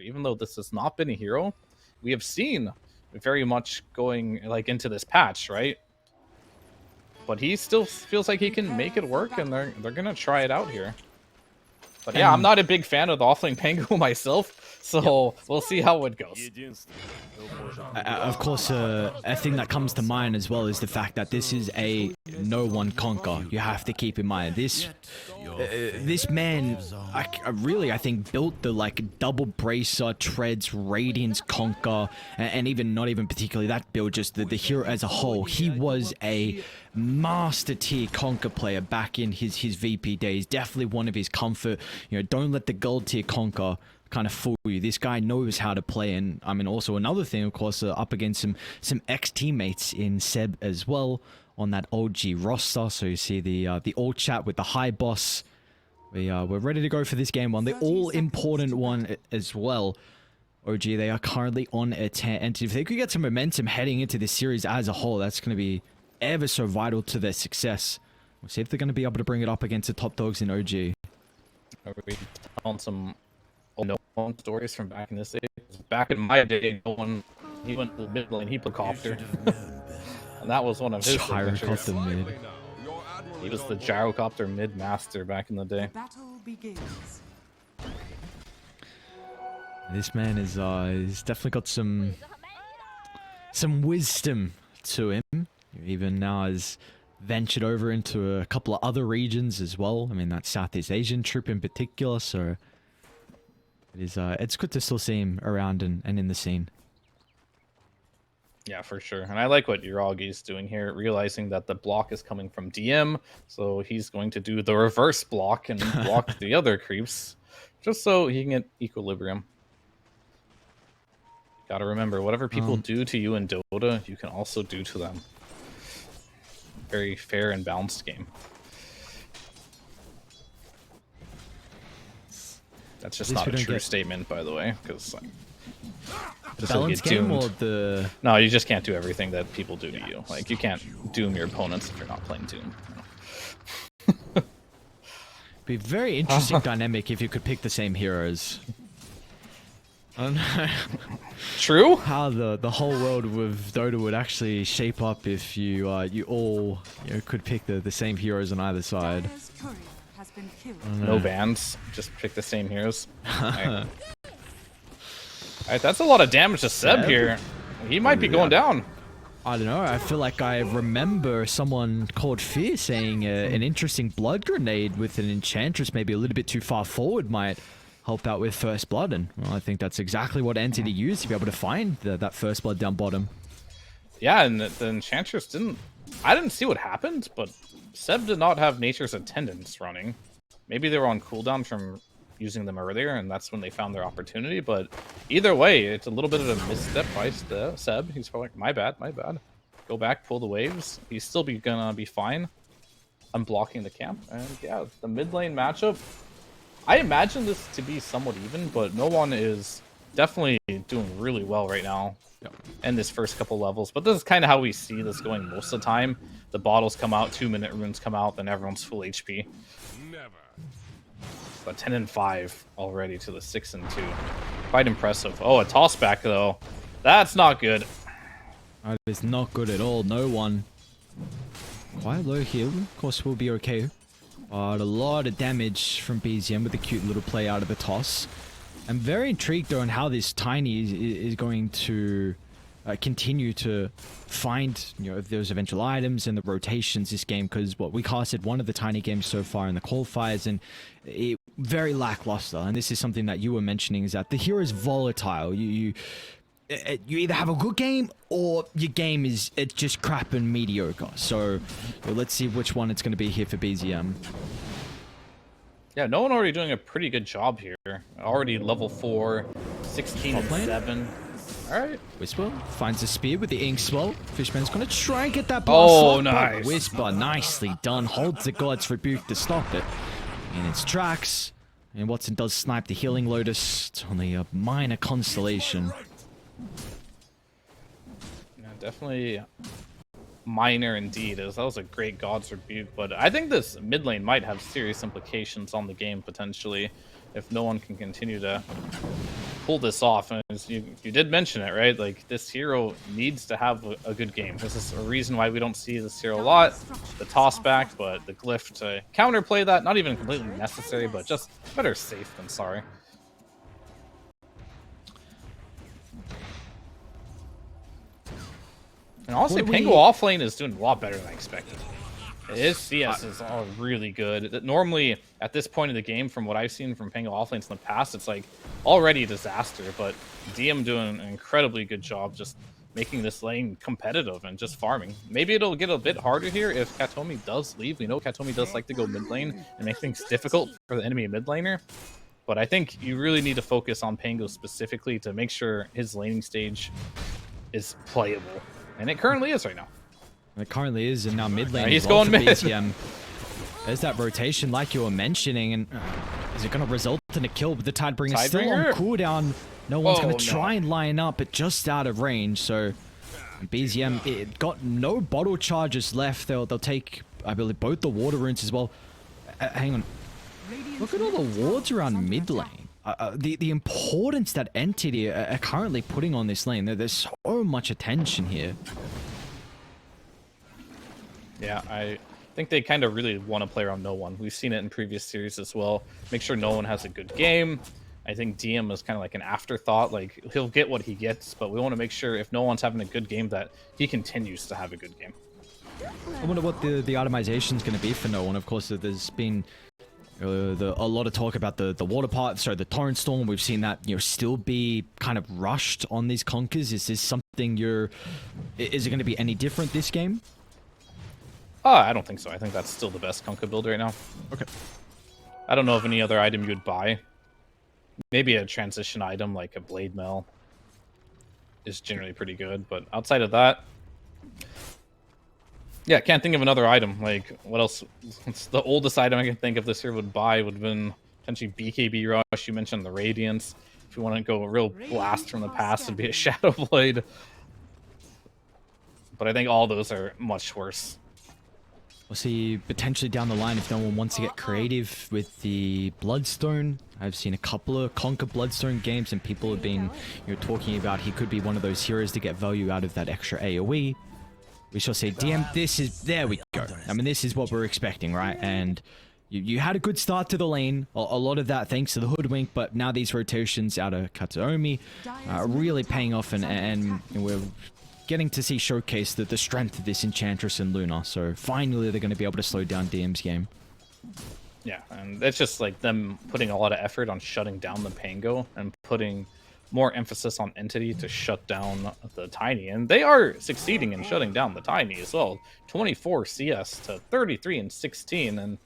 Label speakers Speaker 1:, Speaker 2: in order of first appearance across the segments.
Speaker 1: Even though this has not been a hero, we have seen very much going like into this patch, right? But he still feels like he can make it work, and they're gonna try it out here. But yeah, I'm not a big fan of the offlane Pengu myself, so we'll see how it goes.
Speaker 2: Of course, a thing that comes to mind as well is the fact that this is a no one conquer. You have to keep in mind this man, I think built the like double bracer, treads, radiance conquer, and even not even particularly that build, just the hero as a whole. He was a master tier conquer player back in his VP days. Definitely one of his comfort. You know, don't let the gold tier conquer kind of fool you. This guy knows how to play. And I mean, also another thing, of course, up against some ex-teammates in Seb as well on that OG roster. So you see the all chat with the high boss. We're ready to go for this game one, the all important one as well. OG, they are currently on a 10, and if they could get some momentum heading into this series as a whole, that's going to be ever so vital to their success. We'll see if they're going to be able to bring it up against the top dogs in OG.
Speaker 1: Are we telling some no-one stories from back in this day? Back in my day, no one, he went to the mid lane, he put copter. And that was one of his signatures.
Speaker 2: Mid.
Speaker 1: He was the gyrocopter mid master back in the day.
Speaker 3: Battle begins.
Speaker 2: This man is he's definitely got some wisdom to him. Even now has ventured over into a couple of other regions as well. I mean, that Southeast Asian trip in particular. So it is it's good to still see him around and in the scene.
Speaker 1: Yeah, for sure. And I like what Uragi's doing here, realizing that the block is coming from DM, so he's going to do the reverse block and block the other creeps, just so he can get equilibrium. Gotta remember, whatever people do to you in Dota, you can also do to them. Very fair and balanced game. That's just not a true statement, by the way, because
Speaker 2: the balance game or the...
Speaker 1: No, you just can't do everything that people do to you. Like, you can't doom your opponents if you're not playing Doom.
Speaker 2: Be a very interesting dynamic if you could pick the same heroes. I don't know.
Speaker 1: True?
Speaker 2: How the whole world with Dota would actually shape up if you all could pick the same heroes on either side.
Speaker 1: No bans, just pick the same heroes. Alright, that's a lot of damage to Seb here. He might be going down.
Speaker 2: I don't know, I feel like I remember someone called Fear saying an interesting blood grenade with an enchantress maybe a little bit too far forward might help out with first blood, and well, I think that's exactly what Entity used to be able to find that first blood down bottom.
Speaker 1: Yeah, and the enchantress didn't... I didn't see what happened, but Seb did not have Nature's Attendants running. Maybe they were on cooldown from using them earlier, and that's when they found their opportunity, but either way, it's a little bit of a misstep by Seb. He's probably like, my bad. Go back, pull the waves. He's still gonna be fine. I'm blocking the camp, and yeah, the mid lane matchup, I imagine this to be somewhat even, but no one is definitely doing really well right now in this first couple levels. But this is kind of how we see this going most of the time. The bottles come out, 2-minute runes come out, then everyone's full HP. But 10 and 5 already to the 6 and 2. Quite impressive. Oh, a toss back though. That's not good.
Speaker 2: That is not good at all. No one. Quite low heal. Of course, we'll be okay. But a lot of damage from BZM with a cute little play out of the toss. I'm very intrigued though on how this Tiny is going to continue to find those eventual items and the rotations this game, because we casted one of the Tiny games so far in the qualifiers and it very lackluster. And this is something that you were mentioning, is that the hero is volatile. You either have a good game or your game is just crap and mediocre. So let's see which one it's going to be here for BZM.
Speaker 1: Yeah, no one already doing a pretty good job here. Already level 4, 16 and 7. Alright.
Speaker 2: Whisper finds a spear with the ink swell. Fishman's going to try and get that blast.
Speaker 1: Oh, nice.
Speaker 2: Whisper, nicely done. Holds the God's Rebuke to stop it. In its tracks. And Watson does snipe the Healing Lotus. It's only a minor constellation.
Speaker 1: Yeah, definitely minor indeed. That was a great God's Rebuke, but I think this mid lane might have serious implications on the game potentially if no one can continue to pull this off. And you did mention it, right? Like, this hero needs to have a good game. This is a reason why we don't see this hero a lot. The toss back, but the glyph to counterplay that, not even completely necessary, but just better safe than sorry. And honestly, Pango offlane is doing a lot better than I expected. His CS is all really good. Normally, at this point in the game, from what I've seen from Pango offlanes in the past, it's like already a disaster. But DM doing an incredibly good job just making this lane competitive and just farming. Maybe it'll get a bit harder here if Katomi does leave. We know Katomi does like to go mid lane and make things difficult for the enemy mid laner. But I think you really need to focus on Pango specifically to make sure his laning stage is playable. And it currently is right now.
Speaker 2: It currently is, and now mid lane.
Speaker 1: He's going mid.
Speaker 2: BZM. There's that rotation, like you were mentioning, and is it going to result in a kill? But the Tidebringer is still on cooldown. No one's going to try and line up, but just out of range. So BZM, it got no bottle charges left. They'll take, I believe, both the water runes as well. Hang on. Look at all the wards around mid lane. The importance that Entity are currently putting on this lane. There's so much attention here.
Speaker 1: Yeah, I think they kind of really want to play around no one. We've seen it in previous series as well. Make sure no one has a good game. I think DM is kind of like an afterthought. Like, he'll get what he gets, but we want to make sure if no one's having a good game that he continues to have a good game.
Speaker 2: I wonder what the itemization is going to be for no one. Of course, there's been a lot of talk about the water part, so the torrent storm. We've seen that still be kind of rushed on these conkers. Is this something is it going to be any different this game?
Speaker 1: I don't think so. I think that's still the best Conker build right now.
Speaker 2: Okay.
Speaker 1: I don't know of any other item you would buy. Maybe a transition item like a Blade Mail is generally pretty good, but outside of that, yeah, can't think of another item. Like, what else? It's the oldest item I can think of this year would buy would have been potentially BKB Rush. You mentioned the Radiance. If you want to go a real blast from the past, it'd be a Shadow Blade. But I think all those are much worse.
Speaker 2: We'll see potentially down the line if no one wants to get creative with the Bloodstone. I've seen a couple of Conquer Bloodstone games, and people have been talking about he could be one of those heroes to get value out of that extra AoE. We shall see. DM, there we go. I mean, this is what we're expecting, right? And you had a good start to the lane. A lot of that thanks to the Hoodwink, but now these rotations out of Kataomi are really paying off, and we're getting to see showcase the strength of this Enchantress and Luna. So finally they're going to be able to slow down DM's game.
Speaker 1: Yeah, and it's just like them putting a lot of effort on shutting down the Pango and putting more emphasis on Entity to shut down the Tiny. And they are succeeding in shutting down the Tiny as well. 24 CS to 33 and 16. And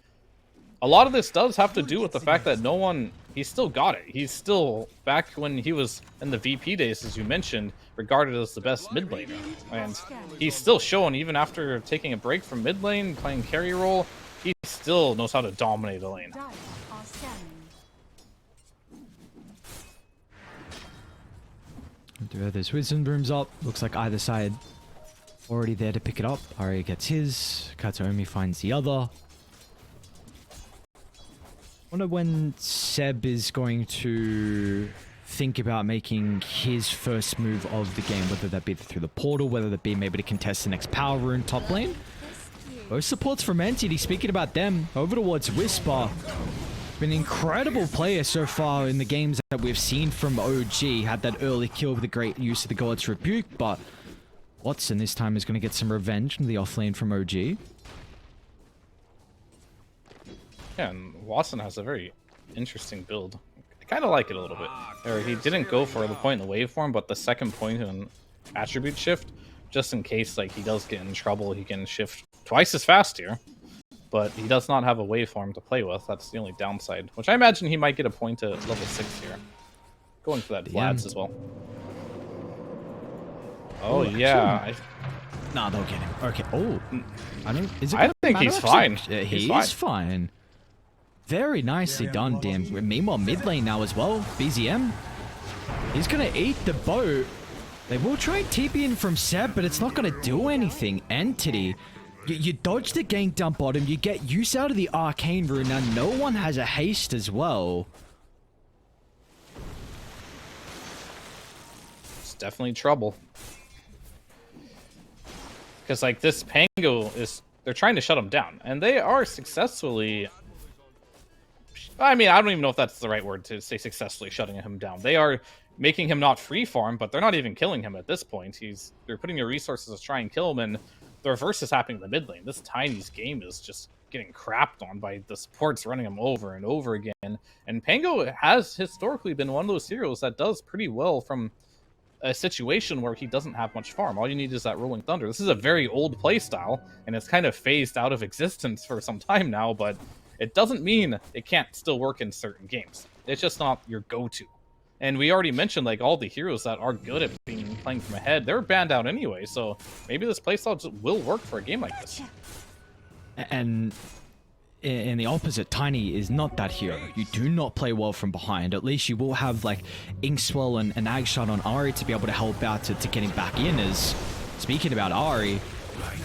Speaker 1: a lot of this does have to do with the fact that no one, he's still got it. He's still, back when he was in the VP days, as you mentioned, regarded as the best mid laner. And he's still showing, even after taking a break from mid lane, playing carry role, he still knows how to dominate a lane.
Speaker 2: There's Wisdom Rooms up. Looks like either side already there to pick it up. Arya gets his. Kataomi finds the other. Wonder when Seb is going to think about making his first move of the game, whether that be through the portal, whether that be maybe to contest the next power rune top lane. Both supports from Entity, speaking about them, over towards Whisper. Been an incredible player so far in the games that we've seen from OG. Had that early kill with the great use of the God's Rebuke, but Watson this time is going to get some revenge from the offlane from OG.
Speaker 1: Yeah, and Watson has a very interesting build. I kind of like it a little bit. Or he didn't go for the point in the waveform, but the second point in attribute shift, just in case like he does get in trouble, he can shift twice as fast here. But he does not have a waveform to play with. That's the only downside. Which I imagine he might get a point at level 6 here. Going for that Vlad's as well. Oh, yeah.
Speaker 2: Nah, they'll get him. Okay. Oh.
Speaker 1: I think he's fine.
Speaker 2: Yeah, he's fine. Very nicely done, damn. Meanwhile, mid lane now as well. BZM. He's going to eat the boat. They will try and TP in from Seb, but it's not going to do anything. Entity. You dodge the gank down bottom, you get use out of the arcane rune. Now no one has a haste as well.
Speaker 1: definitely trouble. Because, like, this Pango is... They're trying to shut him down. And they are successfully... I mean, I don't even know if that's the right word to say successfully shutting him down. They are making him not free farm, but they're not even killing him at this point. They're putting their resources to try and kill him, and the reverse is happening in the mid lane. This Tiny's game is just getting crapped on by the supports running him over and over again. And Pango has historically been one of those heroes that does pretty well from a situation where he doesn't have much farm. All you need is that Rolling Thunder. This is a very old playstyle, and it's kind of phased out of existence for some time now, but it doesn't mean it can't still work in certain games. It's just not your go-to. And we already mentioned, like, all the heroes that are good at playing from ahead, they're banned out anyway, so maybe this playstyle just will work for a game like this.
Speaker 2: And in the opposite, Tiny is not that hero. You do not play well from behind. At least you will have, like, Inkswell and Agshot on Ari to be able to help out to get him back in. As, speaking about Ari,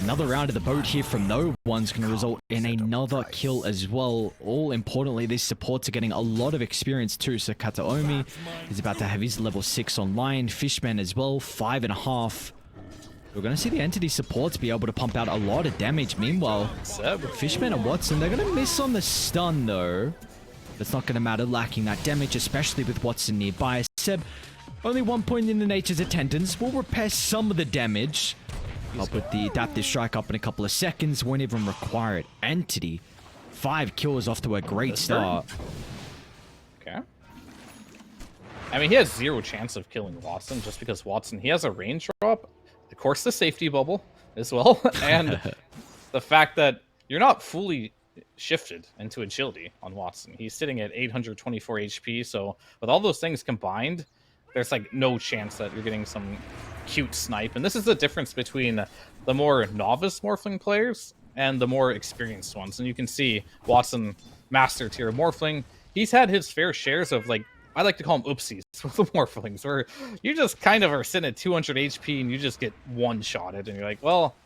Speaker 2: another round of the boat here from no one's going to result in another kill as well. All importantly, these supports are getting a lot of experience too. So Kataomi is about to have his level 6 online. Fishman as well, 5.5. We're going to see the entity supports be able to pump out a lot of damage. Meanwhile, Fishman and Watson, they're going to miss on the stun though. That's not going to matter, lacking that damage, especially with Watson nearby. Seb, only 1 point in the Nature's Attendance. Will repair some of the damage. I'll put the adaptive strike up in a couple of seconds. Won't even require it. Entity, 5 kills off to a great start.
Speaker 1: Okay. I mean, he has 0 chance of killing Watson just because Watson, he has a range drop. Of course, the safety bubble as well. And the fact that you're not fully shifted into agility on Watson. He's sitting at 824 HP. So with all those things combined, there's like no chance that you're getting some cute snipe. And this is the difference between the more novice Morphling players and the more experienced ones. And you can see Watson, master tier Morphling, he's had his fair shares of, like, I like to call them oopsies with the Morphlings, where you just kind of are sitting at 200 HP and you just get one-shotted and you're like, well,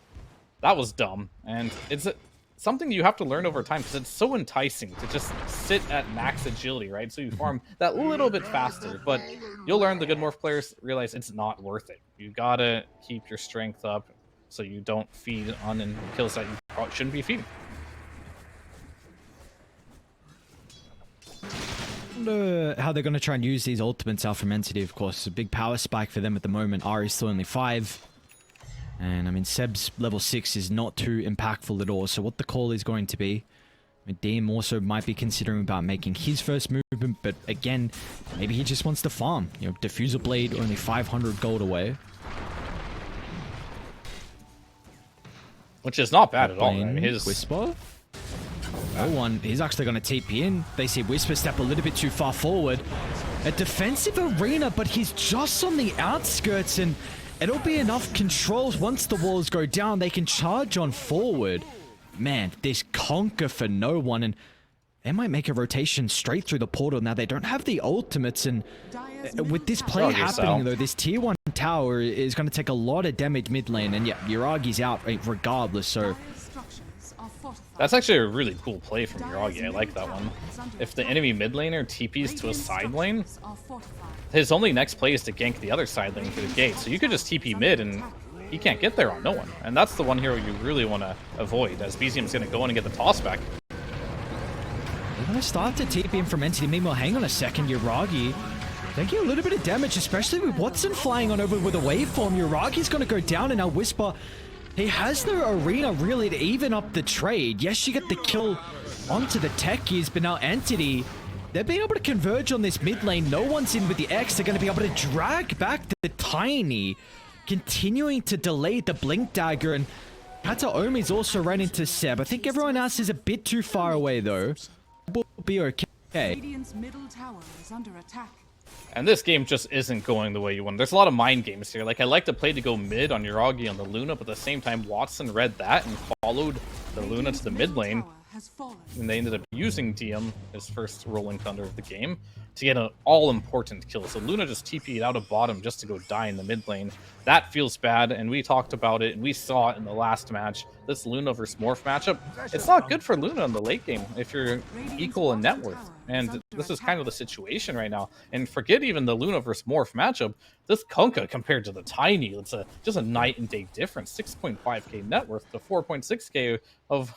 Speaker 1: that was dumb. And it's something you have to learn over time because it's so enticing to just sit at max agility, right? So you farm that little bit faster, but you'll learn, the good Morph players realize it's not worth it. You gotta keep your strength up so you don't feed on kills that you probably shouldn't be feeding.
Speaker 2: How they're going to try and use these ultimates out from Entity, of course. It's a big power spike for them at the moment. Ari's still only 5. And, I mean, Seb's level 6 is not too impactful at all. So what the call is going to be, I mean, Deem also might be considering about making his first movement. But, again, maybe he just wants to farm. You know, Diffuser Blade, only 500 gold away.
Speaker 1: Which is not bad at all, right?
Speaker 2: His Whisper? No one. He's actually going to TP in. They see Whisper step a little bit too far forward. A defensive arena, but he's just on the outskirts, and it'll be enough controls. Once the walls go down, they can charge on forward. Man, this conquer for no one, and they might make a rotation straight through the portal. Now, they don't have the ultimates, and with this play happening, though, this tier 1 tower is going to take a lot of damage mid lane, and yeah, Yuragi's out regardless, so...
Speaker 1: That's actually a really cool play from Yuragi. I like that one. If the enemy mid laner TPs to a side lane, his only next play is to gank the other side lane through the gate. So you could just TP mid and he can't get there on no one. And that's the one hero you really want to avoid, as BZM's going to go in and get the toss back.
Speaker 2: They're going to start to TP in from Entity. Meanwhile, hang on a second, Yuragi taking a little bit of damage, especially with Watson flying on over with a waveform. Yuragi's going to go down, and now Whisper... He has no arena really to even up the trade. Yes, you get the kill onto the techies, but now Entity, they're being able to converge on this mid lane. No one's in with the X. They're going to be able to drag back the Tiny, continuing to delay the Blink Dagger, and Kataomi's also ran into Seb. I think everyone else is a bit too far away, though. We'll be okay.
Speaker 3: Radiant's middle tower is under attack.
Speaker 1: And this game just isn't going the way you want. There's a lot of mind games here. Like, I like to play to go mid on Yuragi on the Luna, but at the same time, Watson read that and followed the Luna to the mid lane. And they ended up using DM, his first Rolling Thunder of the game, to get an all-important kill. So Luna just TP'd out of bottom just to go die in the mid lane. That feels bad, and we talked about it, and we saw it in the last match. This Luna versus Morph matchup, it's not good for Luna in the late game if you're equal in net worth. And this is kind of the situation right now. And forget even the Luna versus Morph matchup. This Kunkka compared to the Tiny, it's just a night and day difference. 6.5k net worth to 4.6k of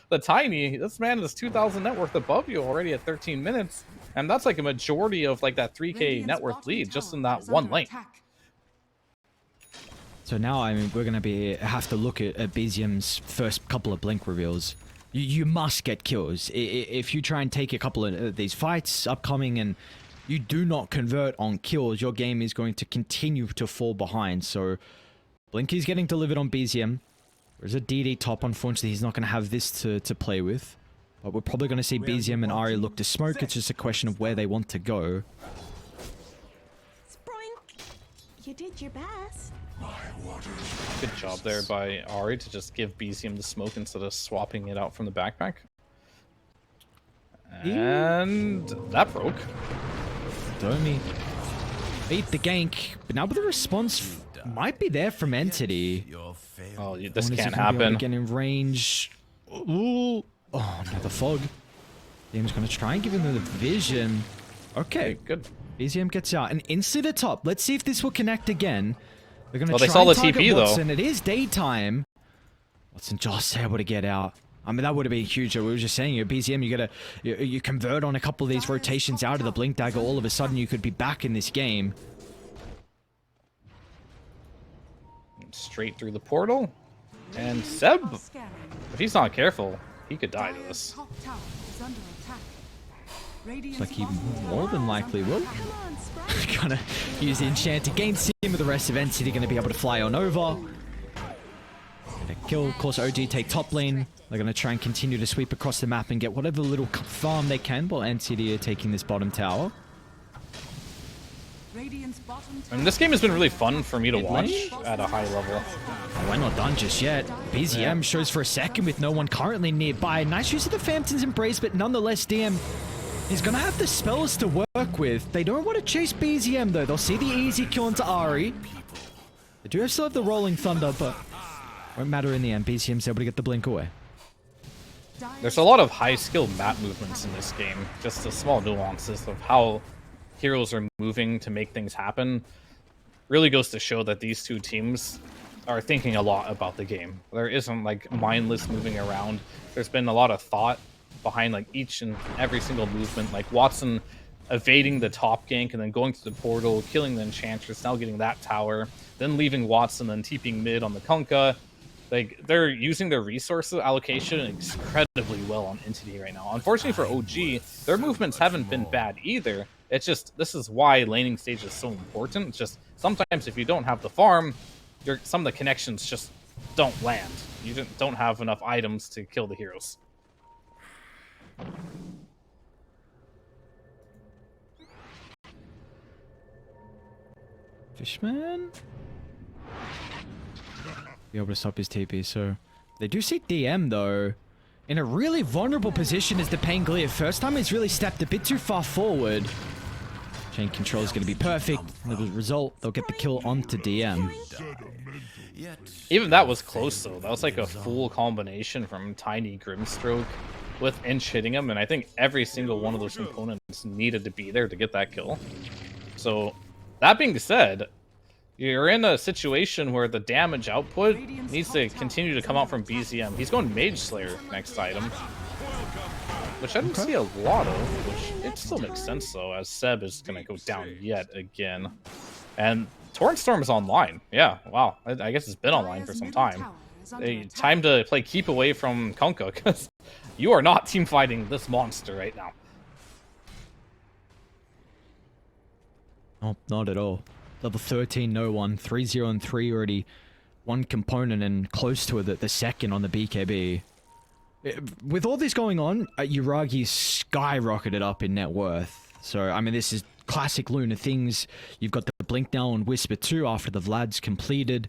Speaker 1: the Tiny. This man is 2,000 net worth above you already at 13 minutes. And that's like a majority of like that 3k net worth lead just in that one lane.
Speaker 2: So now, I mean, we're going to have to look at BZM's first couple of Blink reveals. You must get kills. If you try and take a couple of these fights upcoming and you do not convert on kills, your game is going to continue to fall behind. So Blink is getting delivered on BZM. There's a DD top. Unfortunately, he's not going to have this to play with. But we're probably going to see BZM and Ari look to smoke. It's just a question of where they want to go.
Speaker 4: Sproink, you did your best.
Speaker 1: Good job there by Ari to just give BZM the smoke instead of swapping it out from the backpack. And that broke.
Speaker 2: Domi beat the gank, but now the response might be there from Entity.
Speaker 1: Oh, this can't happen.
Speaker 2: Get in range. Ooh. Oh no, the fog. Team's gonna try and give him the vision. Okay,
Speaker 1: good.
Speaker 2: BZM gets out and instantly the top. Let's see if this will connect again. They're gonna try
Speaker 1: they saw
Speaker 2: and
Speaker 1: the
Speaker 2: target
Speaker 1: TP
Speaker 2: Watson.
Speaker 1: though.
Speaker 2: It is daytime. Watson just able to get out. I mean, that would have been huge. We were just saying, BZM, you convert on a couple of these rotations out of the Blink Dagger. All of a sudden, you could be back in this game.
Speaker 1: Straight through the portal, and Seb, if he's not careful, he could die to this.
Speaker 2: Looks like he more than likely will. Gonna use the enchanted game sim with the rest of Entity going to be able to fly on over. Gonna kill, of course, OG take top lane. They're going to try and continue to sweep across the map and get whatever little farm they can while Entity are taking this bottom tower.
Speaker 1: And this game has been really fun for me to watch at a high level.
Speaker 2: Oh, we're not done just yet. BZM shows for a second with no one currently nearby. Nice use of the Phantom's Embrace, but nonetheless, DM is going to have the spells to work with. They don't want to chase BZM, though. They'll see the easy kill into Ari. They do still have the Rolling Thunder, but won't matter in the end. BZM's able to get the blink away.
Speaker 1: There's a lot of high-skill map movements in this game. Just the small nuances of how heroes are moving to make things happen really goes to show that these two teams are thinking a lot about the game. There isn't like mindless moving around. There's been a lot of thought behind like each and every single movement, like Watson evading the top gank and then going to the portal, killing the Enchantress, now getting that tower, then leaving Watson, then TPing mid on the Kunkka. Like, they're using their resource allocation incredibly well on Entity right now. Unfortunately for OG, their movements haven't been bad either. It's just, this is why laning stage is so important. It's just, sometimes if you don't have the farm, some of the connections just don't land. You don't have enough items to kill the heroes.
Speaker 2: Fishman? Be able to stop his TP, so they do see DM though in a really vulnerable position as the Pangolier. First time he's really stepped a bit too far forward. Chain control is going to be perfect. The result, they'll get the kill onto DM.
Speaker 1: Even that was close though. That was like a full combination from Tiny Grimstroke with Inch hitting him, and I think every single one of those components needed to be there to get that kill. So that being said, you're in a situation where the damage output needs to continue to come out from BZM. He's going Mage Slayer next item, which I didn't see a lot of, which it still makes sense though, as Seb is going to go down yet again. And Torrent Storm is online. Yeah, wow. I guess it's been online for some time. Time to play keep away from Kunkka, because you are not team fighting this monster right now.
Speaker 2: Oh, not at all. Level 13, no one. 3-0 and 3 already. One component and close to the second on the BKB. With all this going on, Uragi skyrocketed up in net worth. So, I mean, this is classic Luna things. You've got the Blink now on Whisper 2 after the Vlad's completed.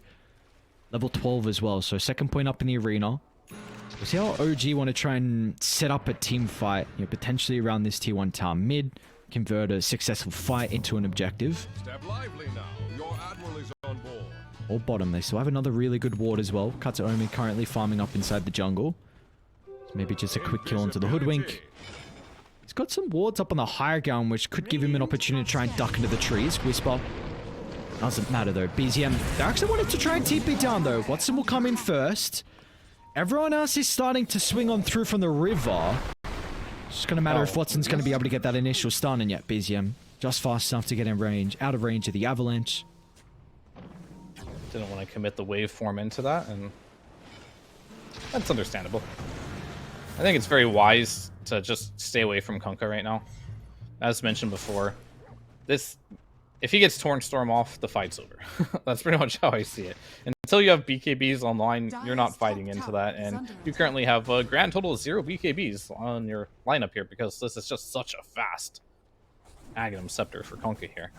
Speaker 2: Level 12 as well. So, second point up in the arena. We'll see how OG want to try and set up a team fight. You know, potentially around this T1 tower mid. convert a successful fight into an objective.
Speaker 5: Step lively now. Your admiral is on board.
Speaker 2: Or bottom, they still have another really good ward as well. Katsuomi currently farming up inside the jungle. So maybe just a quick kill onto the Hoodwink. He's got some wards up on the higher ground, which could give him an opportunity to try and duck into the trees. Whisper. Doesn't matter though. BZM, they actually wanted to try and TP down though. Watson will come in first. Everyone else is starting to swing on through from the river. It's just going to matter if Watson's going to be able to get that initial stun, and yet BZM just fast enough to get in range, out of range of the avalanche.
Speaker 1: Didn't want to commit the waveform into that, and that's understandable. I think it's very wise to just stay away from Kunkka right now. As mentioned before, if he gets Torn Storm off, the fight's over. That's pretty much how I see it. Until you have BKBs online, you're not fighting into that, and you currently have a grand total of 0 BKBs on your lineup here, because this is just such a fast Aghanim Scepter for Kunkka here.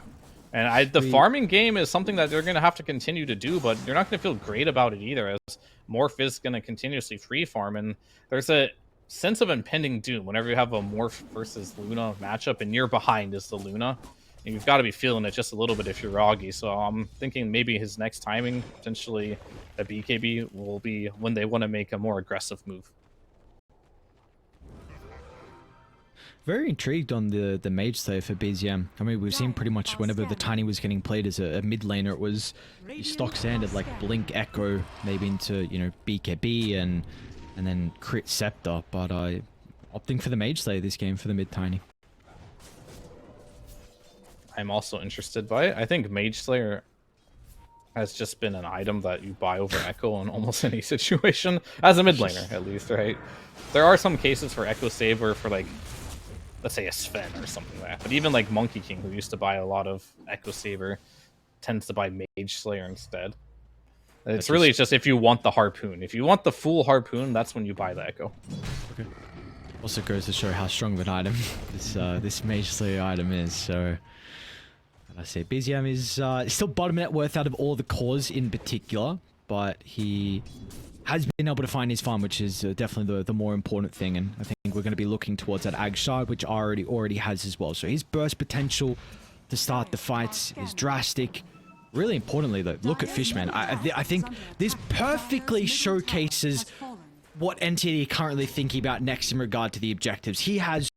Speaker 1: And the farming game is something that they're going to have to continue to do, but you're not going to feel great about it either, as Morph is going to continuously free farm, and there's a sense of impending doom whenever you have a Morph versus Luna matchup, and you're behind is the Luna. And you've got to be feeling it just a little bit if you're Roggy, so I'm thinking maybe his next timing, potentially a BKB, will be when they want to make a more aggressive move.
Speaker 2: Very intrigued on the Mage Slayer for BZM. I mean, we've seen pretty much whenever the Tiny was getting played as a mid laner, it was stock standard, like Blink Echo, maybe into, you know, BKB and then crit Scepter, but opting for the Mage Slayer this game for the mid Tiny.
Speaker 1: I'm also interested by it. I think Mage Slayer has just been an item that you buy over Echo in almost any situation, as a mid laner at least, right? There are some cases for Echo Saber for, like, let's say a Sven or something like that, but even like Monkey King, who used to buy a lot of Echo Saber, tends to buy Mage Slayer instead. It's really just if you want the harpoon. If you want the full harpoon, that's when you buy the Echo.
Speaker 2: Okay. Also goes to show how strong of an item this Mage Slayer item is, so... I say BZM is still bottom net worth out of all the cores in particular, but he has been able to find his farm, which is definitely the more important thing, and I think we're going to be looking towards that Ag Shard, which already has as well. So his burst potential to start the fights is drastic. Really importantly though, look at Fishman. I think this perfectly showcases what NTD are currently thinking about next in regard to the objectives. He has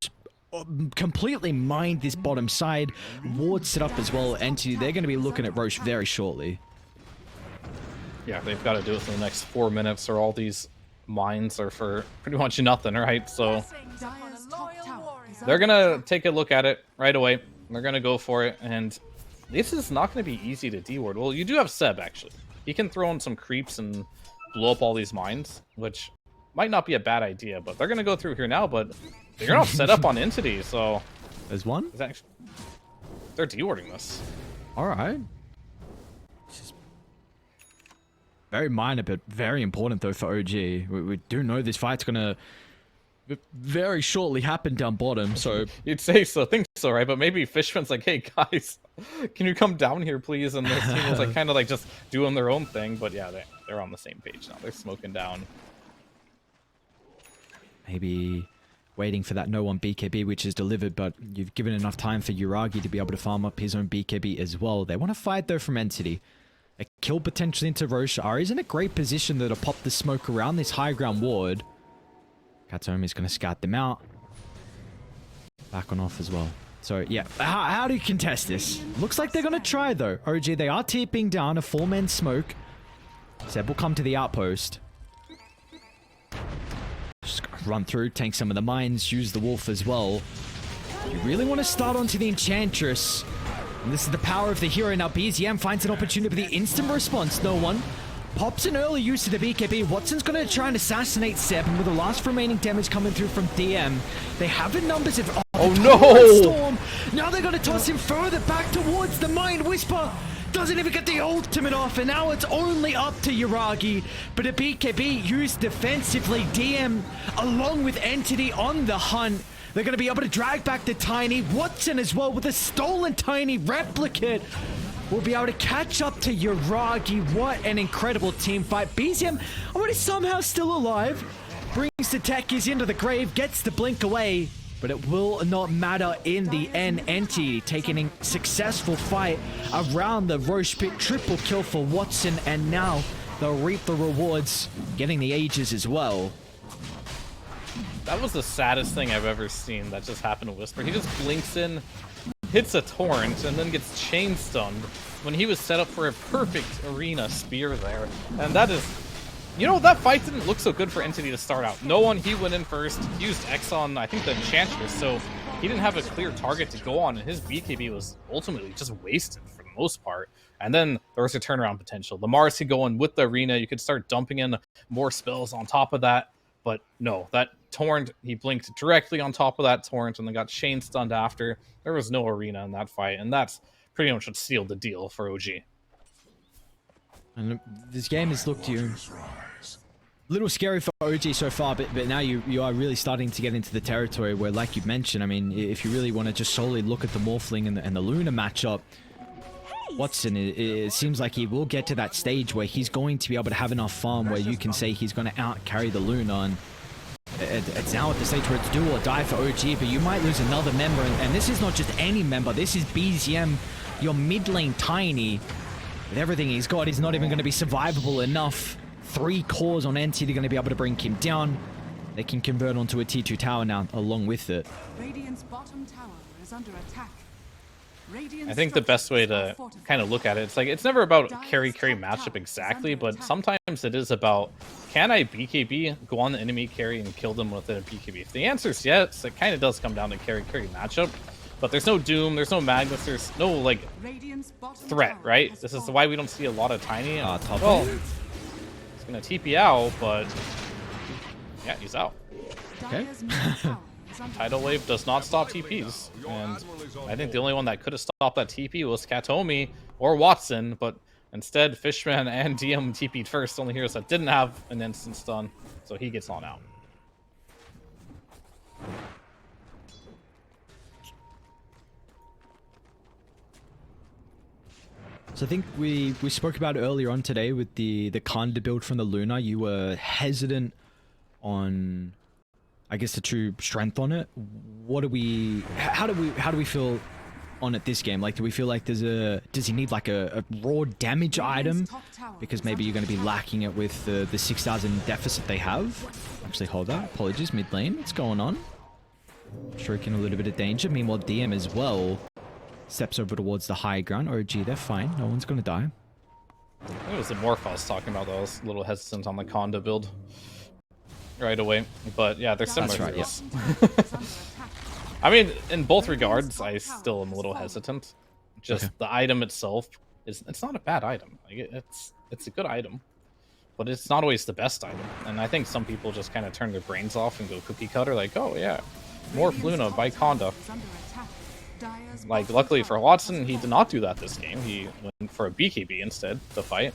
Speaker 2: completely mined this bottom side, ward set up as well. Entity, they're going to be looking at Roche very shortly.
Speaker 1: Yeah, they've got to do it for the next 4 minutes, or all these mines are for pretty much nothing, right? So they're going to take a look at it right away. They're going to go for it, and this is not going to be easy to de-ward. Well, you do have Seb, actually. He can throw in some creeps and blow up all these mines, which might not be a bad idea, but they're going to go through here now, but they're not set up on Entity, so...
Speaker 2: There's one?
Speaker 1: They're de-warding this.
Speaker 2: Alright. Very minor, but very important, though, for OG. We do know this fight's gonna very shortly happen down bottom, so...
Speaker 1: You'd say so, think so, right? But maybe Fishman's like, hey, guys, can you come down here, please? And this team was like, kind of like just doing their own thing, but yeah, they're on the same page now. They're smoking down.
Speaker 2: Maybe waiting for that no one BKB, which is delivered, but you've given enough time for Uragi to be able to farm up his own BKB as well. They want to fight, though, from Entity. A kill potentially into Roche. Ari's in a great position, though, to pop the smoke around this high ground ward. Katsuomi's going to scout them out. Back on off as well. So, yeah. How do you contest this? Looks like they're going to try, though. OG, they are TPing down a 4-man smoke. Seb will come to the outpost. Just run through, tank some of the mines, use the wolf as well. You really want to start onto the Enchantress. And this is the power of the hero. Now BZM finds an opportunity for the instant response. No one pops an early use of the BKB. Watson's going to try and assassinate Seb, and with the last remaining damage coming through from DM, they have the numbers of...
Speaker 1: Oh no!
Speaker 2: Storm. Now they're going to toss him further back towards the Mind Whisper. Doesn't even get the ultimate off, and now it's only up to Uragi. But a BKB used defensively. DM, along with Entity, on the hunt. They're going to be able to drag back the Tiny. Watson as well with a stolen Tiny replicate. Will be able to catch up to Uragi. What an incredible team fight. BZM already somehow still alive. Brings the Techies into the grave, gets the blink away. But it will not matter in the end. Entity taking a successful fight around the Roche Pit. Triple kill for Watson, and now they'll reap the rewards, getting the Aegis as well.
Speaker 1: That was the saddest thing I've ever seen that just happened to Whisper. He just blinks in, hits a torrent, and then gets chain stunned when he was set up for a perfect arena spear there. And that is... You know, that fight didn't look so good for Entity to start out. No one, he went in first, used X on, I think, the Enchantress, so he didn't have a clear target to go on, and his BKB was ultimately just wasted for the most part. And then there was a turnaround potential. The Mars could go in with the arena, you could start dumping in more spells on top of that, but no, that torrent, he blinked directly on top of that torrent and then got chain stunned after. There was no arena in that fight, and that's pretty much what sealed the deal for OG.
Speaker 2: And this game has looked a little scary for OG so far, but now you are really starting to get into the territory where, like you mentioned, I mean, if you really want to just solely look at the Morphling and the Luna matchup, Watson, it seems like he will get to that stage where he's going to be able to have enough farm where you can say he's going to out-carry the Luna, and it's now at the stage where it's do or die for OG, but you might lose another member, and this is not just any member, this is BZM, your mid lane Tiny. With everything he's got, he's not even going to be survivable enough. 3 cores on NT, they're going to be able to bring him down. They can convert onto a T2 tower now, along with it.
Speaker 3: Radiant's bottom tower is under attack.
Speaker 1: I think the best way to kind of look at it, it's like, it's never about carry-carry matchup exactly, but sometimes it is about, can I BKB, go on the enemy carry, and kill them with a BKB? If the answer is yes, it kind of does come down to carry-carry matchup. But there's no Doom, there's no Magnus, there's no, like, threat, right? This is why we don't see a lot of Tiny. Well, he's gonna TP out, but yeah, he's out.
Speaker 2: Okay.
Speaker 1: Tidal Wave does not stop TPs, and I think the only one that could have stopped that TP was Katomi or Watson, but instead Fishman and DM TP'd first, only heroes that didn't have an instant stun, so he gets on out.
Speaker 2: So I think we spoke about it earlier on today with the Kanda build from the Luna. You were hesitant on, I guess, the true strength on it. What do we? How do we feel on it this game? Like, do we feel like does he need like a raw damage item? Because maybe you're going to be lacking it with the 6,000 deficit they have. Actually, hold that. Apologies, mid lane. What's going on? Stroking a little bit of danger. Meanwhile, DM as well steps over towards the high ground. OG, they're fine. No one's going to die.
Speaker 1: I think it was the Morph I was talking about, though. I was a little hesitant on the Conda build right away. But yeah, they're similar.
Speaker 2: That's right,
Speaker 1: yeah. I mean, in both regards, I still am a little hesitant. Just
Speaker 2: okay.
Speaker 1: The item itself, it's not a bad item. Like, it's a good item. But it's not always the best item. And I think some people just kind of turn their brains off and go cookie cutter, like, oh yeah, Morph Luna by Conda. Like, luckily for Watson, he did not do that this game. He went for a BKB instead to fight.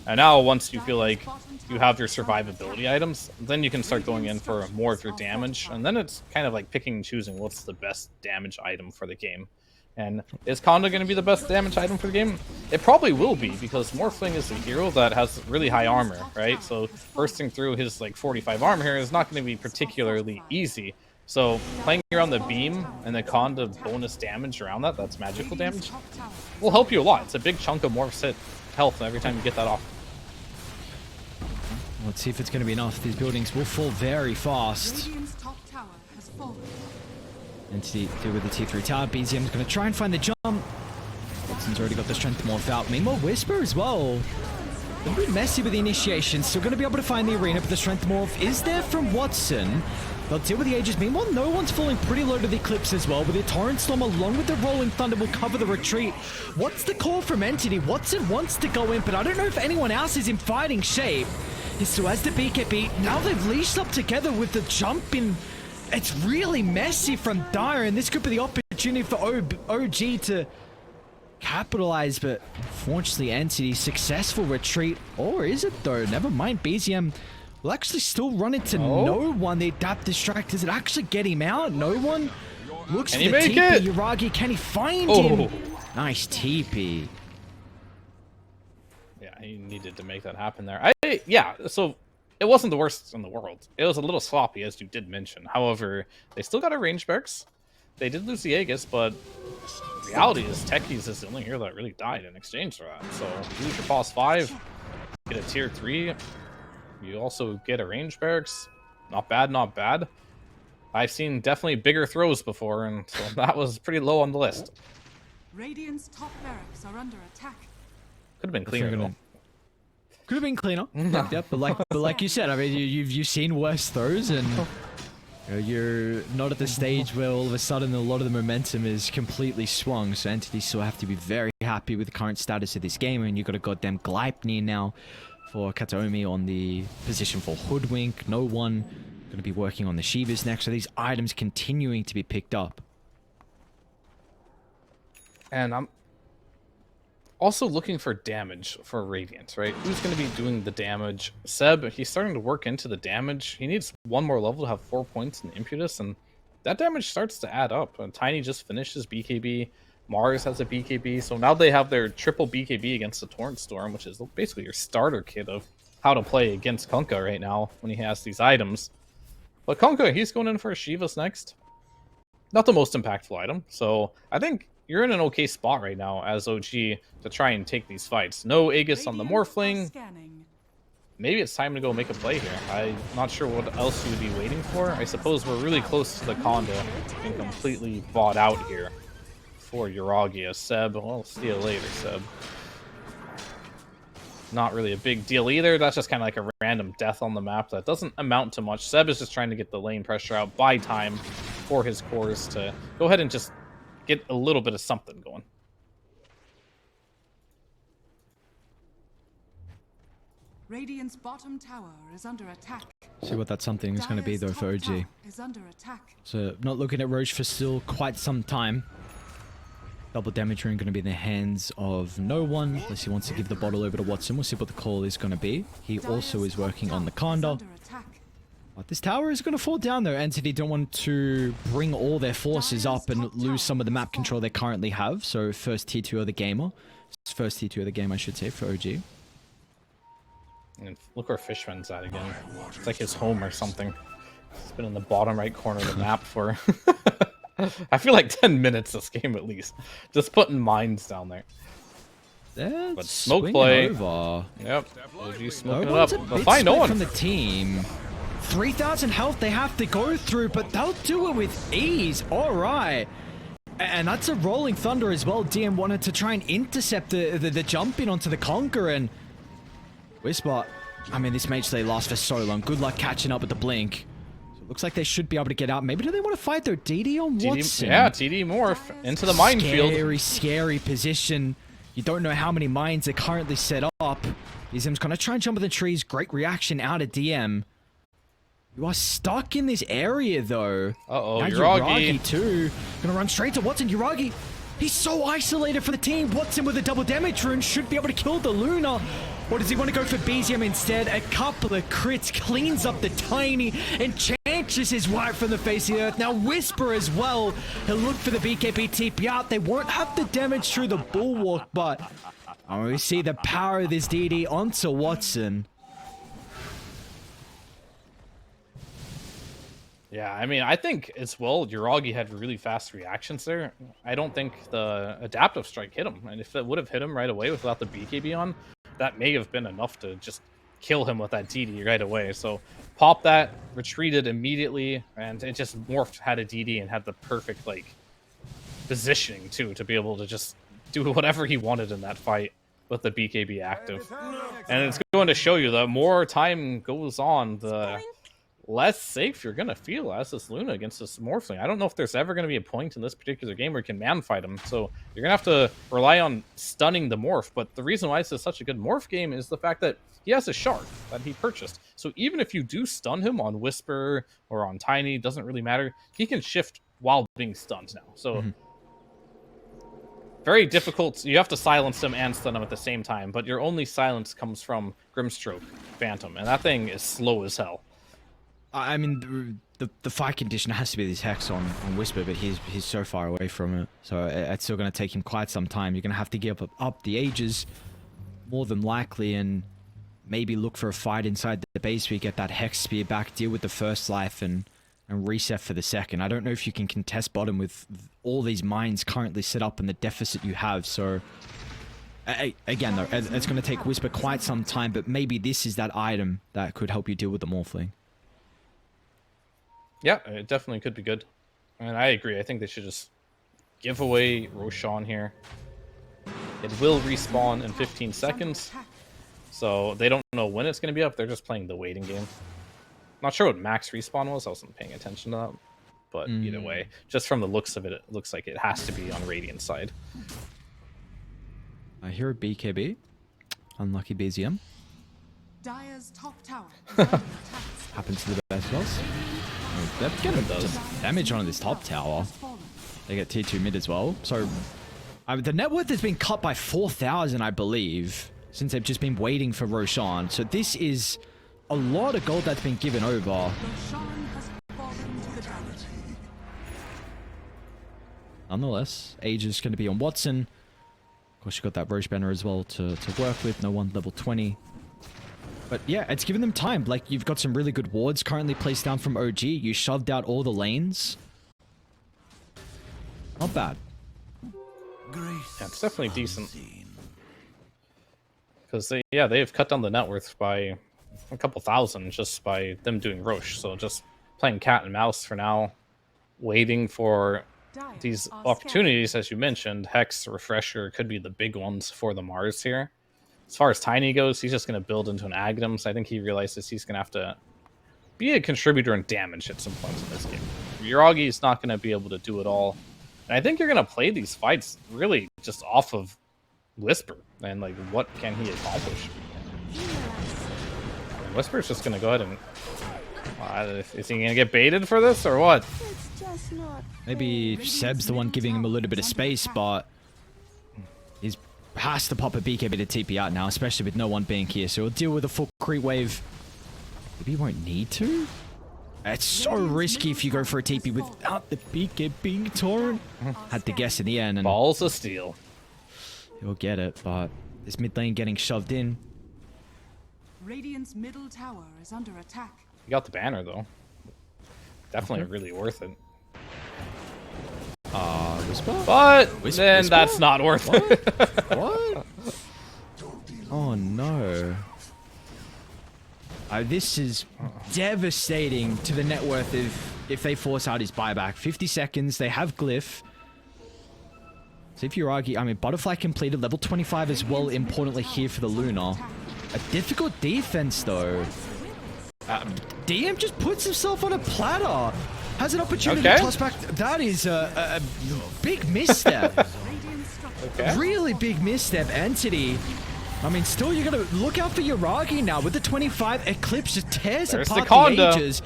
Speaker 1: And now, once you feel like you have your survivability items, then you can start going in for more of your damage. And then it's kind of like picking and choosing what's the best damage item for the game. And is Conda going to be the best damage item for the game? It probably will be, because Morphling is a hero that has really high armor, right? So bursting through his like 45 armor here is not going to be particularly easy. So playing around the beam and the Conda bonus damage around that, that's magical damage, will help you a lot. It's a big chunk of Morph's hit health every time you get that off.
Speaker 2: Let's see if it's going to be enough. These buildings will fall very fast. Entity with the T3 tower. BZM is going to try and find the jump. Watson's already got the strength morph out. Meanwhile, Whisper as well. A bit messy with the initiation. Still going to be able to find the arena, but the strength morph is there from Watson. They'll deal with the Aegis. Meanwhile, no one's falling pretty low to the Eclipse as well, but the Torrent Storm along with the Rolling Thunder will cover the retreat. What's the call from Entity? Watson wants to go in, but I don't know if anyone else is in fighting shape. He still has the BKB. Now they've leashed up together with the jump in. It's really messy from Dire, and this could be the opportunity for OG to capitalize, but unfortunately Entity successful retreat. Or is it though? Never mind. BZM will actually still run into no one. The adapt distract. Does it actually get him out? No one looks for the TP. Yuragi, can he find him? Nice TP.
Speaker 1: Yeah, he needed to make that happen there. Yeah, so it wasn't the worst in the world. It was a little sloppy, as you did mention. However, they still got a range barracks. They did lose the Aegis, but reality is Techies is the only hero that really died in exchange for that. So you lose your boss 5, get a tier 3. You also get a range barracks. Not bad, not bad. I've seen definitely bigger throws before, and so that was pretty low on the list.
Speaker 3: Radiant's top barracks are under attack.
Speaker 1: Could have been cleaner though.
Speaker 2: Could have been cleaner. Yep, but like you said, I mean, you've seen worse throws, and you're not at the stage where all of a sudden a lot of the momentum is completely swung. So entities still have to be very happy with the current status of this game, and you've got a goddamn Gleipnir now for Kataomi on the position for Hoodwink. No one going to be working on the Shivas next. So these items continuing to be picked up.
Speaker 1: And I'm also looking for damage for Radiant, right? Who's going to be doing the damage? Seb, he's starting to work into the damage. He needs one more level to have 4 points in Impetus, and that damage starts to add up. And Tiny just finished his BKB. Mars has a BKB, so now they have their triple BKB against the Torrent Storm, which is basically your starter kit of how to play against Kunkka right now when he has these items. But Kunkka, he's going in for a Shivas next. Not the most impactful item, so I think you're in an okay spot right now as OG to try and take these fights. No Aegis on the Morphling. Maybe it's time to go make a play here. I'm not sure what else you would be waiting for. I suppose we're really close to the Conda being completely bought out here for Uragia. Seb, well, see you later, Seb. Not really a big deal either. That's just kind of like a random death on the map that doesn't amount to much. Seb is just trying to get the lane pressure out, buy time for his cores to go ahead and just get a little bit of something going.
Speaker 3: Radiant's bottom tower is under attack.
Speaker 2: See what that something is going to be though for OG.
Speaker 3: Is under attack.
Speaker 2: So not looking at Roche for still quite some time. Double damage rune going to be in the hands of no one, unless he wants to give the bottle over to Watson. We'll see what the call is going to be. He also is working on the Kanda. But this tower is going to fall down though. Entity don't want to bring all their forces up and lose some of the map control they currently have. So first tier 2 of the gamer. First tier 2 of the game, I should say, for OG.
Speaker 1: And look where Fishman's at again. It's like his home or something. He's been in the bottom right corner of the map for... I feel like 10 minutes this game at least. Just putting mines down there.
Speaker 2: But
Speaker 1: smoke play.
Speaker 2: Over.
Speaker 1: Yep. OG smoking
Speaker 2: No
Speaker 1: it up. But find no one
Speaker 2: from the team. 3,000 health they have to go through, but they'll do it with ease. All right. And that's a rolling thunder as well. DM wanted to try and intercept the jump in onto the Conqueror, and Whisper, I mean, this mage slay lasts for so long. Good luck catching up with the blink. So it looks like they should be able to get out. Maybe do they want to fight their DD on Watson?
Speaker 1: Yeah, TD morph into the minefield.
Speaker 2: Scary, scary position. You don't know how many mines are currently set up. DM's gonna try and jump in the trees. Great reaction out of DM. You are stuck in this area though.
Speaker 1: Uh-oh,
Speaker 2: now
Speaker 1: Uragi
Speaker 2: too. Gonna run straight to Watson. Uragi, he's so isolated for the team. Watson with a double damage rune should be able to kill the Luna. Or does he want to go for BZM instead? A couple of crits, cleans up the Tiny, and changes his wife from the face of the earth. Now Whisper as well. He'll look for the BKB TP out. They won't have the damage through the Bulwark, but we see the power of this DD onto Watson.
Speaker 1: Yeah, I mean, I think as well, Uragi had really fast reactions there. I don't think the adaptive strike hit him. And if it would have hit him right away without the BKB on, that may have been enough to just kill him with that DD right away. So pop that, retreated immediately, and it just morphed, had a DD, and had the perfect, like, positioning, too, to be able to just do whatever he wanted in that fight with the BKB active. And it's going to show you the more time goes on, the less safe you're going to feel as this Luna against this Morphling. I don't know if there's ever going to be a point in this particular game where you can man-fight him, so you're going to have to rely on stunning the Morph, but the reason why this is such a good Morph game is the fact that he has a shard that he purchased. So even if you do stun him on Whisper or on Tiny, doesn't really matter, he can shift while being stunned now. So very difficult. You have to silence him and stun him at the same time, but your only silence comes from Grimstroke Phantom, and that thing is slow as hell.
Speaker 2: I mean, the fight condition has to be this Hex on Whisper, but he's so far away from it. So it's still going to take him quite some time. You're going to have to give up the Ages, more than likely, and maybe look for a fight inside the base where you get that Hex Spear back, deal with the first life, and reset for the second. I don't know if you can contest bottom with all these mines currently set up and the deficit you have, so... Again, though, it's going to take Whisper quite some time, but maybe this is that item that could help you deal with the Morphling.
Speaker 1: Yeah, it definitely could be good. And I agree. I think they should just give away Roshan here. It will respawn in 15 seconds. So they don't know when it's going to be up. They're just playing the waiting game. Not sure what max respawn was. I wasn't paying attention to that. But either way, just from the looks of it, it looks like it has to be on Radiant's side.
Speaker 2: I hear a BKB. Unlucky BZM.
Speaker 3: Dire's top tower is under attack.
Speaker 2: Happens to the best of us. They're getting just damage on this top tower. They get tier 2 mid as well. So the net worth has been cut by 4,000, I believe, since they've just been waiting for Roshan. So this is a lot of gold that's been given over.
Speaker 3: Roshan has fallen to the damage.
Speaker 2: Nonetheless, Age is going to be on Watson. Of course, you got that Roche banner as well to work with. No one level 20. But yeah, it's given them time. Like, you've got some really good wards currently placed down from OG. You shoved out all the lanes. Not bad.
Speaker 1: Yeah, it's definitely decent. Because they've cut down the net worth by a couple thousand just by them doing Roche. So just playing cat and mouse for now, waiting for these opportunities, as you mentioned. Hex, Refresher could be the big ones for the Mars here. As far as Tiny goes, he's just going to build into an Aghanim, so I think he realizes he's going to have to be a contributor and damage at some points in this game. Yuragi is not going to be able to do it all. And I think you're going to play these fights really just off of Whisper and like what can he accomplish. Whisper's just going to go ahead and... is he going to get baited for this or what?
Speaker 2: Maybe Seb's the one giving him a little bit of space, but he's has to pop a BKB to TP out now, especially with no one being here. So he'll deal with a full creep wave. Maybe he won't need to. It's so risky if you go for a TP without the BKB being torn. Had to guess in the end. And
Speaker 1: balls of steel.
Speaker 2: He'll get it, but this mid lane getting shoved in.
Speaker 3: Radiant's middle tower is under attack.
Speaker 1: You got the banner though. Definitely really worth it.
Speaker 2: Whisper?
Speaker 1: But
Speaker 2: Whisper?
Speaker 1: then
Speaker 2: Whisper?
Speaker 1: that's not worth it.
Speaker 2: What? Oh no. This is devastating to the net worth if they force out his buyback. 50 seconds, they have Glyph. So if you argue, I mean, Butterfly completed level 25 as well, importantly here for the Luna. A difficult defense though. DM just puts himself on a platter. Has an opportunity to toss back. That is a big misstep. Really big misstep. Entity. I mean, still, you gotta look out for Yuragi now. With the 25, Eclipse just tears apart the Ages.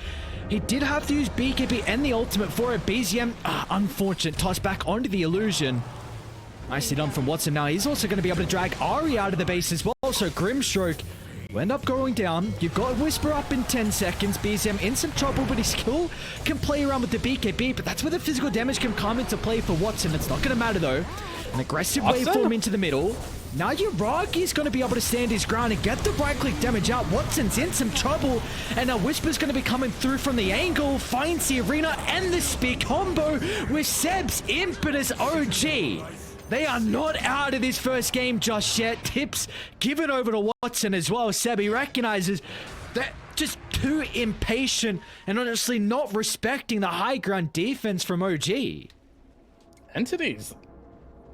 Speaker 2: He did have to use BKB and the ultimate for it. BZM, unfortunate. Toss back onto the illusion. Nicely done from Watson. Now he's also going to be able to drag Ari out of the base as well. So Grimstroke will end up going down. You've got Whisper up in 10 seconds. BZM in some trouble, but he still can play around with the BKB. But that's where the physical damage can come into play for Watson. It's not going to matter though. An aggressive waveform into the middle. Now Yuragi's going to be able to stand his ground and get the right-click damage out. Watson's in some trouble. And now Whisper's going to be coming through from the angle. Finds the arena and the spear combo with Seb's Impetus OG. They are not out of this first game just yet. Tips given over to Watson as well. Seb, he recognizes that just too impatient and honestly not respecting the high ground defense from OG.
Speaker 1: Entity's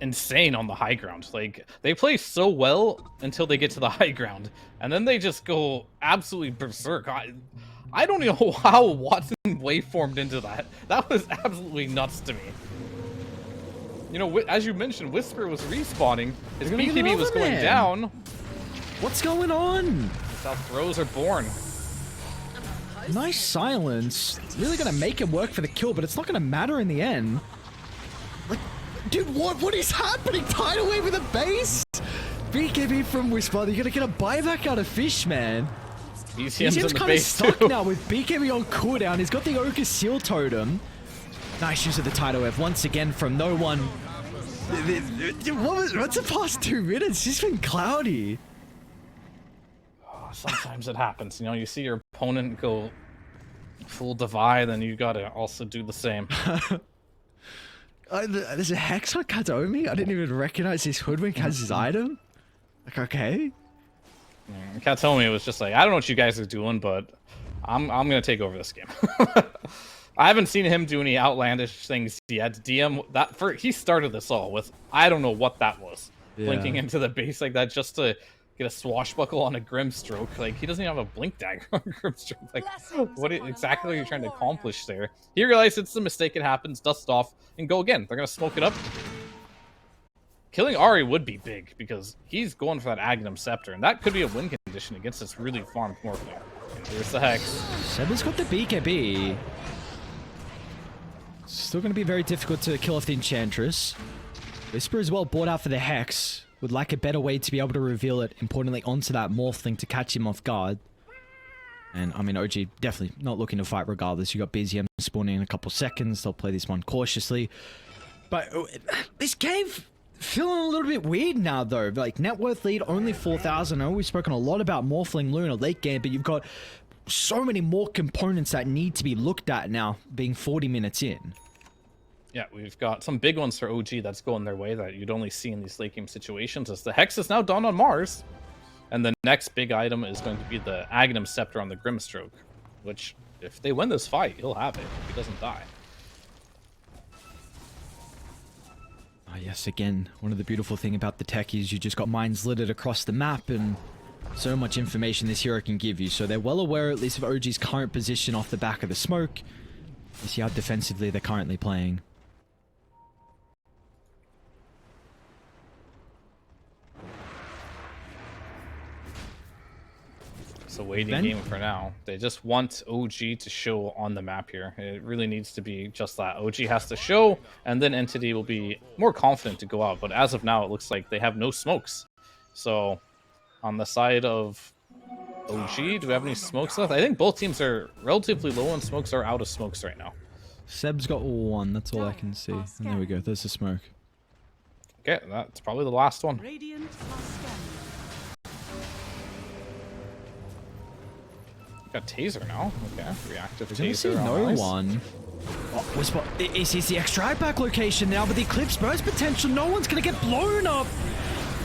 Speaker 1: insane on the high ground. Like, they play so well until they get to the high ground, and then they just go absolutely berserk. I don't know how Watson waveformed into that. That was absolutely nuts to me. You know, as you mentioned, Whisper was respawning. His BKB was going down.
Speaker 2: What's going on?
Speaker 1: That's how throws are born.
Speaker 2: Nice silence. Really gonna make it work for the kill, but it's not gonna matter in the end. Like, dude, what is happening? Tidal wave with a base? BKB from Whisper. You're gonna get a buyback out of Fish, man.
Speaker 1: BCM's
Speaker 2: kind of stuck now with BKB on cooldown. He's got the Ogre Seal Totem. Nice use of the Tidal Wave once again from no one. What's the past 2 minutes? It's been cloudy.
Speaker 1: sometimes it happens. You know, you see your opponent go full divide, then you gotta also do the same.
Speaker 2: There's a Hex on Kataomi? I didn't even recognize this Hoodwink has his item? Like, okay.
Speaker 1: Katomi was just like, I don't know what you guys are doing, but I'm gonna take over this game. I haven't seen him do any outlandish things yet. DM he started this all with I don't know what that was.
Speaker 2: Yeah.
Speaker 1: Blinking into the base like that just to get a swashbuckle on a Grimstroke. Like, he doesn't even have a blink dagger on Grimstroke. Like, what exactly are you trying to accomplish there? He realized it's a mistake, it happens, dust off, and go again. They're gonna smoke it up. Killing Ari would be big, because he's going for that Agnum Scepter, and that could be a win condition against this really farmed Morphling. And here's the Hex.
Speaker 2: Seba's got the BKB. Still going to be very difficult to kill off the Enchantress. Whisper as well bought out for the Hex. Would like a better way to be able to reveal it, importantly, onto that Morphling to catch him off guard. And, I mean, OG definitely not looking to fight regardless. You got BZM spawning in a couple seconds. They'll play this one cautiously. But this game feeling a little bit weird now, though. Like, net worth lead, only 4,000. I know we've spoken a lot about Morphling Luna late game, but you've got so many more components that need to be looked at now, being 40 minutes in.
Speaker 1: Yeah, we've got some big ones for OG that's going their way that you'd only see in these late game situations. As the Hex is now done on Mars, and the next big item is going to be the Agnum Scepter on the Grimstroke, which, if they win this fight, he'll have it if he doesn't die.
Speaker 2: Yes, again, one of the beautiful thing about the tech is you just got mines littered across the map, and so much information this hero can give you. So they're well aware, at least, of OG's current position off the back of the smoke. You see how defensively they're currently playing.
Speaker 1: It's a waiting game for now. They just want OG to show on the map here. It really needs to be just that. OG has to show, and then Entity will be more confident to go out. But as of now, it looks like they have no smokes. So, on the side of OG, do we have any smokes left? I think both teams are relatively low on smokes or out of smokes right now.
Speaker 2: Seb's got one, that's all I can see. And there we go, there's the smoke.
Speaker 1: Okay, that's probably the last one.
Speaker 3: Radiant are scanning.
Speaker 1: Got Taser now. Okay, reactive
Speaker 2: We're gonna see
Speaker 1: Taser.
Speaker 2: no
Speaker 1: Nice.
Speaker 2: one. Oh, Whisper, is the extract back location now, but the Eclipse burst potential, no one's gonna get blown up.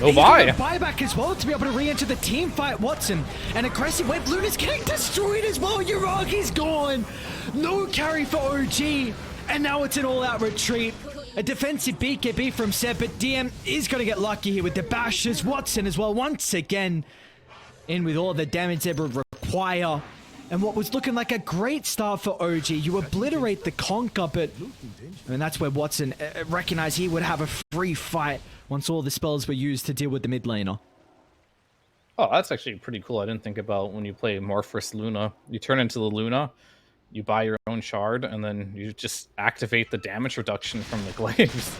Speaker 1: No buy.
Speaker 2: Buyback as well to be able to re-enter the team fight. Watson, an aggressive wave. Luna's getting destroyed as well. Uragi's gone. No carry for OG. And now it's an all-out retreat. A defensive BKB from Seb, but DM is going to get lucky here with the bashes. Watson as well, once again, in with all the damage they would require. And what was looking like a great start for OG. You obliterate the Conquer, but I mean, that's where Watson recognized he would have a free fight once all the spells were used to deal with the mid laner.
Speaker 1: Oh, that's actually pretty cool. I didn't think about when you play Morphous Luna. You turn into the Luna, you buy your own shard, and then you just activate the damage reduction from the glaives.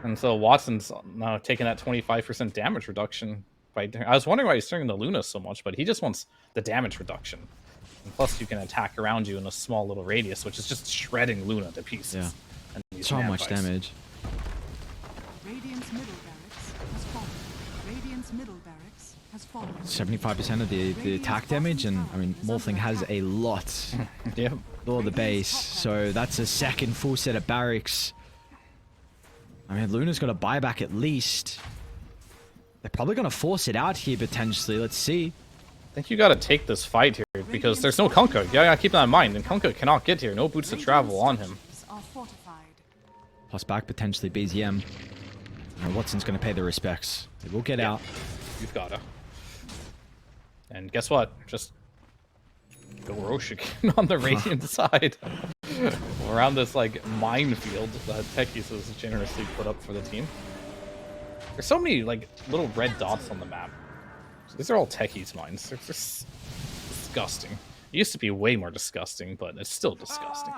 Speaker 1: And so Watson's now taking that 25% damage reduction. I was wondering why he's turning the Luna so much, but he just wants the damage reduction. And plus, you can attack around you in a small little radius, which is just shredding Luna to pieces.
Speaker 2: Yeah.
Speaker 1: And
Speaker 2: So much damage.
Speaker 3: Radiant's middle barracks has fallen. Radiant's middle barracks has fallen.
Speaker 2: 75% of the attack damage, and I mean, Morphling has a lot.
Speaker 1: Yep.
Speaker 2: Or the base, so that's a second full set of barracks. I mean, Luna's got a buyback at least. They're probably going to force it out here potentially. Let's see.
Speaker 1: I think you got to take this fight here because there's no Kunkka. You got to keep that in mind. And Kunkka cannot get here. No boots to travel on him.
Speaker 3: Are fortified.
Speaker 2: Plus back potentially BZM. Watson's going to pay the respects. They will get out.
Speaker 1: You've got to. And guess what? Just go Rosh again on the Radiant side. Around this like minefield that Techies has generously put up for the team. There's so many like little red dots on the map. These are all Techies mines. They're just disgusting. It used to be way more disgusting, but it's still disgusting.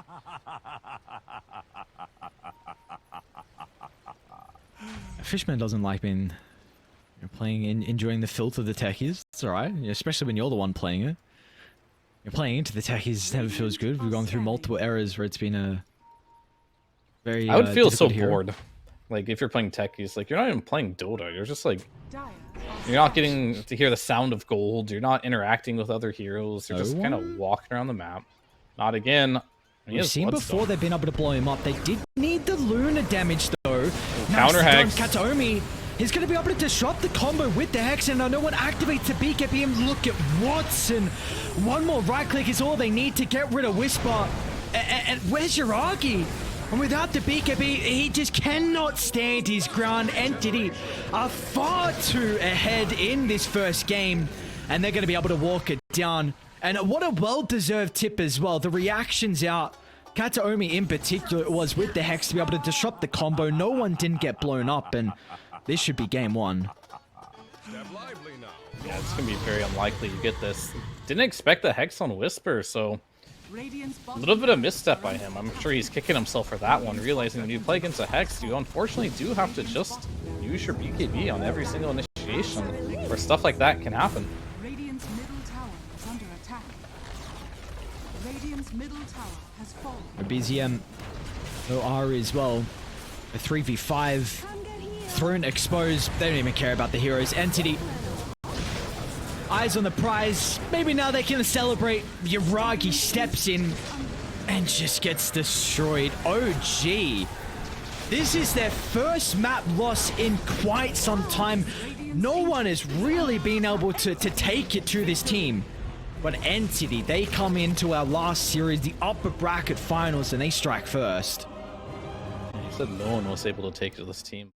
Speaker 2: Fishman doesn't like being playing enjoying the filth of the Techies. It's alright, especially when you're the one playing it. You're playing into the Techies never feels good. We've gone through multiple eras where it's been a very
Speaker 1: I would feel so
Speaker 2: hero.
Speaker 1: bored. Like if you're playing Techies, like you're not even playing Dota. You're just like You're not getting to hear the sound of gold. You're not interacting with other heroes. You're just kind of walking around the map. Not again.
Speaker 2: We've seen before they've been able to blow him up. They did need the Luna damage though.
Speaker 1: Counter Hex.
Speaker 2: Kataomi, he's going to be able to disrupt the combo with the Hex, and I know what activates the BKB. Look at Watson. One more right click is all they need to get rid of Whisper. And where's Yuragi? And without the BKB, he just cannot stand his ground. Entity are far too ahead in this first game, and they're going to be able to walk it down. And what a well-deserved tip as well. The reactions out, Kataomi in particular, was with the Hex to be able to disrupt the combo. No one didn't get blown up, and this should be game one.
Speaker 1: Yeah, it's going to be very unlikely you get this. Didn't expect the Hex on Whisper, so a little bit of misstep by him. I'm sure he's kicking himself for that one, realizing when you play against a Hex, you unfortunately do have to just use your BKB on every single initiation, where stuff like that can happen.
Speaker 3: Radiant's middle tower is under attack. Radiant's middle tower has fallen.
Speaker 2: BZM OR as well. A 3v5. Throne exposed. They don't even care about the heroes. Entity. Eyes on the prize. Maybe now they can celebrate. Yuragi steps in and just gets destroyed. OG. This is their first map loss in quite some time. No one has really been able to take it to this team. But Entity, they come into our last series, the upper bracket finals, and they strike first.
Speaker 1: He said no one was able to take it to this team.